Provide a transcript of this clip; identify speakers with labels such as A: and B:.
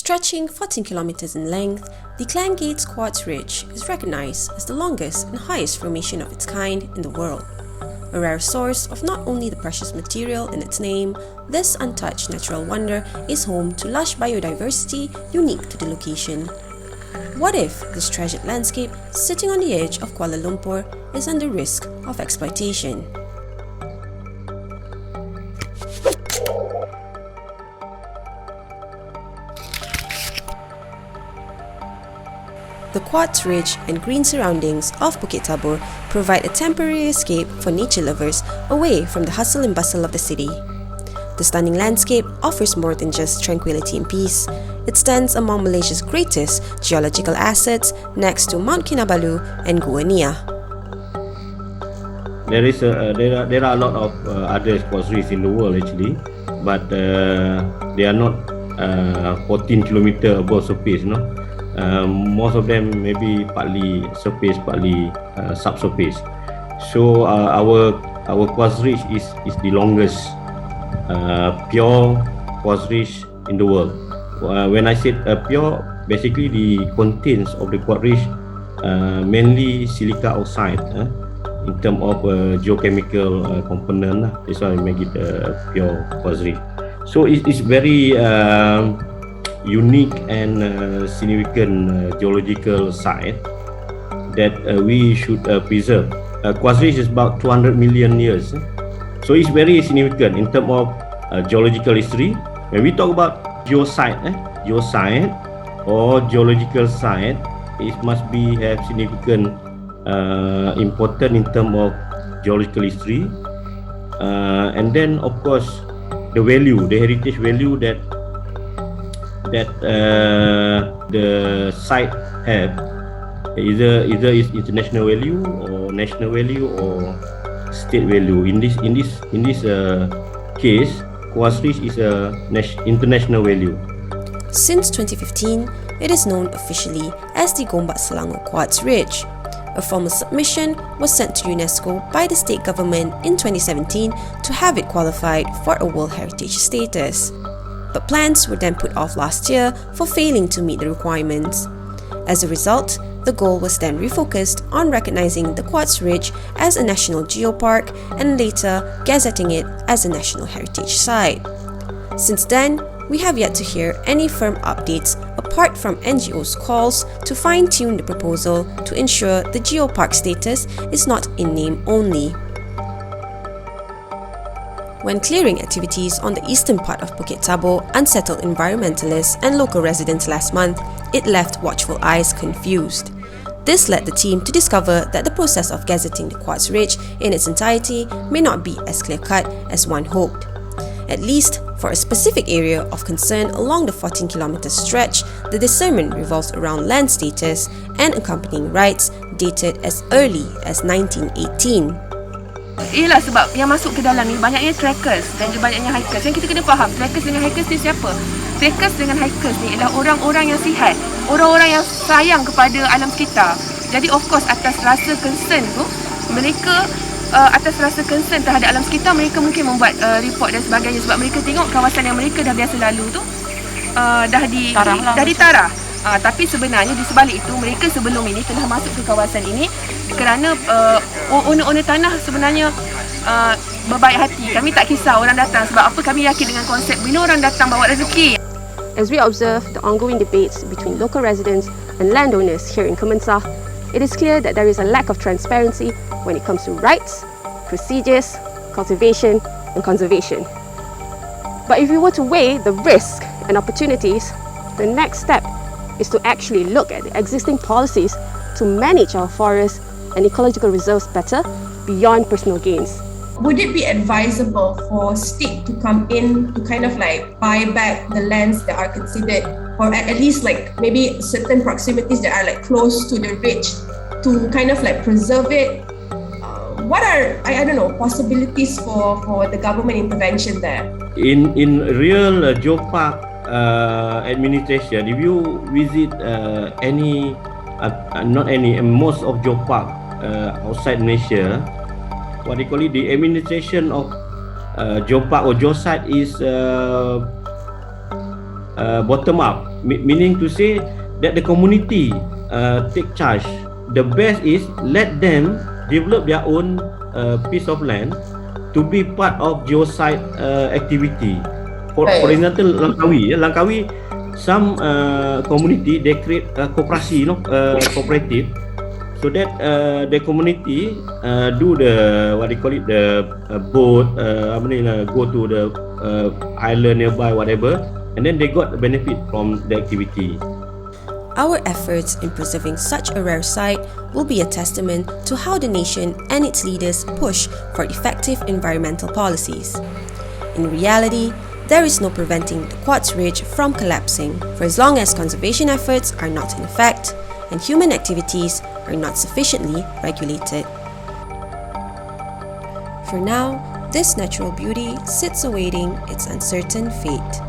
A: Stretching 14 kilometers in length, the Klang Quartz Ridge is recognized as the longest and highest formation of its kind in the world. A rare source of not only the precious material in its name, this untouched natural wonder is home to lush biodiversity unique to the location. What if this treasured landscape sitting on the edge of Kuala Lumpur is under risk of exploitation? The Quartz Ridge and green surroundings of Bukit Tabur provide a temporary escape for nature lovers away from the hustle and bustle of the city. The stunning landscape offers more than just tranquility and peace. It stands among Malaysia's greatest geological assets next to Mount Kinabalu and Gua Nia.
B: There are a lot of other quartz reefs in the world actually, but they are not 14 kilometer above surface, no. Most of them maybe partly surface, partly subsurface. So our quartz reef is the longest pure quartz reef in the world. When I said pure, basically the contents of the quartz reef mainly silica oxide in terms of geochemical component. That's why I make it pure quartz reef. So it's very unique and significant geological site that we should preserve. Quartz reef is about 200 million years, so it's very significant in terms of geological history. When we talk about geosite or geological site, it must be have significant important in terms of geological history, and then of course the heritage value that the site have, either is international value or national value or state value. In this case, quartz reef is a international value.
A: Since 2015, it is known officially as the Gombak Selangor Quartz Ridge. A formal submission was sent to UNESCO by the state government in 2017 to have it qualified for a World Heritage status. But plans were then put off last year for failing to meet the requirements. As a result, the goal was then refocused on recognizing the Quartz Ridge as a national geopark and later gazetting it as a national heritage site. Since then, we have yet to hear any firm updates apart from NGOs' calls to fine-tune the proposal to ensure the geopark status is not in name only. When clearing activities on the eastern part of Bukit Tabur unsettled environmentalists and local residents last month, it left watchful eyes confused. This led the team to discover that the process of gazetting the Quartz Ridge in its entirety may not be as clear-cut as one hoped. At least, for a specific area of concern along the 14-kilometer stretch, the discernment revolves around land status and accompanying rights dated as early as 1918.
C: Ialah sebab yang masuk ke dalam ni banyaknya trackers dan juga banyaknya hikers. Yang kita kena faham, trackers dengan hikers ni siapa? Trackers dengan hikers ni adalah orang-orang yang sihat, orang-orang yang sayang kepada alam sekitar. Jadi of course atas rasa concern tu, mereka atas rasa concern terhadap alam sekitar, mereka mungkin membuat report dan sebagainya sebab mereka tengok kawasan yang mereka dah biasa lalu tu dah ditarah. Tapi sebenarnya di sebalik itu, mereka sebelum ini telah masuk ke kawasan ini kerana owner-owner tanah sebenarnya berbaik hati. Kami tak kisah orang datang sebab apa, kami yakin dengan konsep bila orang datang bawa rezeki.
D: As we observe the ongoing debates between local residents and landowners here in Kementsah, it is clear that there is a lack of transparency when it comes to rights, procedures, cultivation and conservation. But if we were to weigh the risk and opportunities, the next step is to actually look at the existing policies to manage our forests and ecological reserves better beyond personal gains.
E: Would it be advisable for state to come in to kind of like buy back the lands that are considered, or at least like maybe certain proximities that are like close to the ridge, to kind of like preserve it? What are, I don't know, possibilities for the government intervention there?
B: In real geopark administration, if you visit most of geopark outside Malaysia, what they call it, the administration of geopark or geosite is bottom up. meaning to say that the community take charge. The best is let them develop their own piece of land to be part of geosite activity. For example, Langkawi, some community they create a koperasi, cooperative, so that the community do the what they call it, the boat, go to the island nearby, whatever, and then they got the benefit from the activity.
A: Our efforts in preserving such a rare site will be a testament to how the nation and its leaders push for effective environmental policies. In reality, there is no preventing the Quartz Ridge from collapsing for as long as conservation efforts are not in effect and human activities are not sufficiently regulated. For now, this natural beauty sits awaiting its uncertain fate.